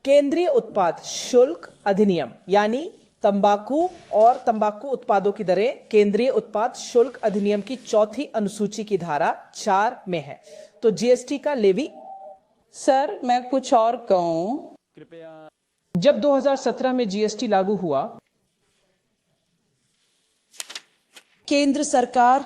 केंद्रीय उत्पाद शुल्क अधिनियम यानी तंबाकू और तंबाकू उत्पादों की दरें केंद्रीय उत्पाद शुल्क अधिनियम की चौथी अनुसूची की धारा 4 में है। तो जीएसटी का लेवी। सर मैं कुछ और कहूँ, जब 2017 में जीएसटी लागू हुआ, केंद्र सरकार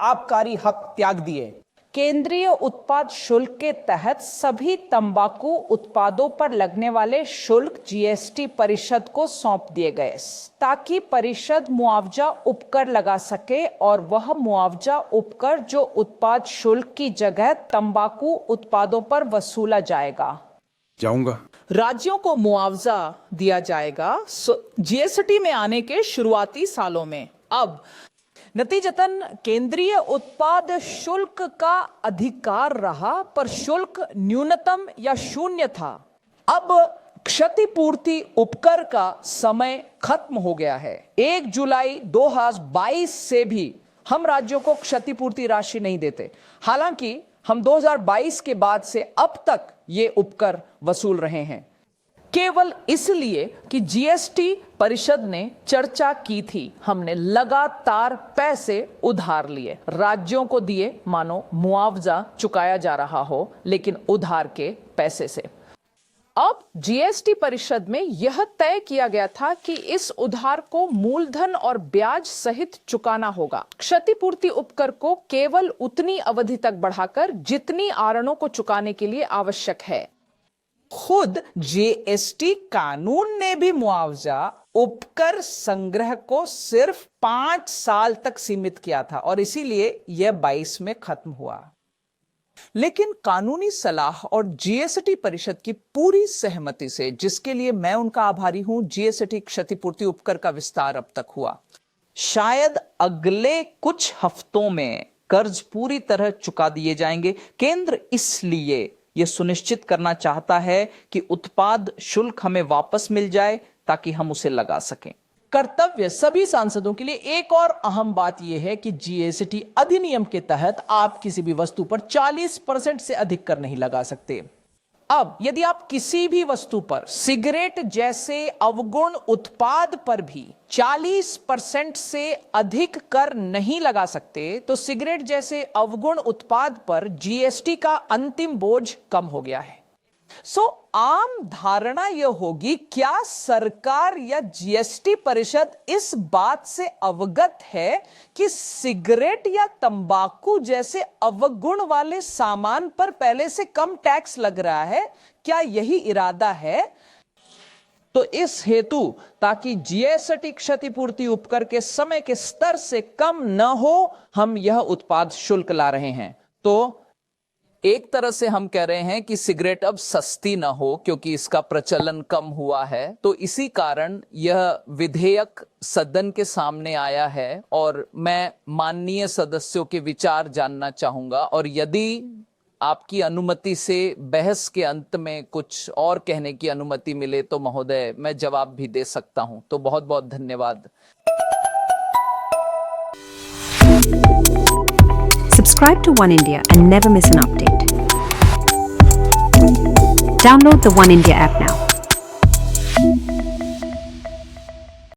आबकारी हक त्याग दिए। केंद्रीय उत्पाद शुल्क के तहत सभी तंबाकू उत्पादों पर लगने वाले शुल्क जीएसटी परिषद को सौंप दिए गए ताकि परिषद मुआवजा उपकर लगा सके और वह मुआवजा उपकर जो उत्पाद शुल्क की जगह तंबाकू उत्पादों पर वसूला जाऊंगा। राज्यों को मुआवजा दिया जाएगा जीएसटी में आने के शुरुआती सालों में। अब नतीजतन केंद्रीय उत्पाद शुल्क का अधिकार रहा पर शुल्क न्यूनतम या शून्य था। अब क्षतिपूर्ति उपकर का समय खत्म हो गया है। 1 जुलाई 2022 से भी हम राज्यों को क्षतिपूर्ति राशि नहीं देते। हालांकि हम 2022 के बाद से अब तक ये उपकर वसूल रहे हैं, केवल इसलिए कि जीएसटी परिषद ने चर्चा की थी। हमने लगातार पैसे उधार लिए, राज्यों को दिए मानो मुआवजा चुकाया जा रहा हो, लेकिन उधार के पैसे से। अब जीएसटी परिषद में यह तय किया गया था कि इस उधार को मूलधन और ब्याज सहित चुकाना होगा। क्षतिपूर्ति उपकर को केवल उतनी अवधि तक बढ़ाकर जितनी आरणों को चुकाने के लिए आवश्यक है। खुद जीएसटी कानून ने भी मुआवजा उपकर संग्रह को सिर्फ 5 साल तक सीमित किया था और इसीलिए यह 22 में खत्म हुआ। लेकिन कानूनी सलाह और जीएसटी परिषद की पूरी सहमति से, जिसके लिए मैं उनका आभारी हूं, जीएसटी क्षतिपूर्ति उपकर का विस्तार अब तक हुआ। शायद अगले कुछ हफ्तों में कर्ज पूरी तरह चुका दिए जाएंगे। केंद्र इसलिए यह सुनिश्चित करना चाहता है कि उत्पाद शुल्क हमें वापस मिल जाए ताकि हम उसे लगा सकें। कर्तव्य सभी सांसदों के लिए एक और अहम बात यह है कि जीएसटी अधिनियम के तहत आप किसी भी वस्तु पर 40% से अधिक कर नहीं लगा सकते। अब यदि आप किसी भी वस्तु पर, सिगरेट जैसे अवगुण उत्पाद पर भी 40% से अधिक कर नहीं लगा सकते, तो सिगरेट जैसे अवगुण उत्पाद पर जीएसटी का अंतिम बोझ कम हो गया है। आम धारणा यह होगी, क्या सरकार या जीएसटी परिषद इस बात से अवगत है कि सिगरेट या तंबाकू जैसे अवगुण वाले सामान पर पहले से कम टैक्स लग रहा है? क्या यही इरादा है? तो इस हेतु, ताकि जीएसटी क्षतिपूर्ति उपकर के समय के स्तर से कम न हो, हम यह उत्पाद शुल्क ला रहे हैं। तो एक तरह से हम कह रहे हैं कि सिगरेट अब सस्ती ना हो क्योंकि इसका प्रचलन कम हुआ है। तो इसी कारण यह विधेयक सदन के सामने आया है और मैं माननीय सदस्यों के विचार जानना चाहूंगा, और यदि आपकी अनुमति से बहस के अंत में कुछ और कहने की अनुमति मिले तो महोदय मैं जवाब भी दे सकता हूं। तो बहुत बहुत धन्यवाद। Subscribe to One India and never miss an update. Download the One India app now.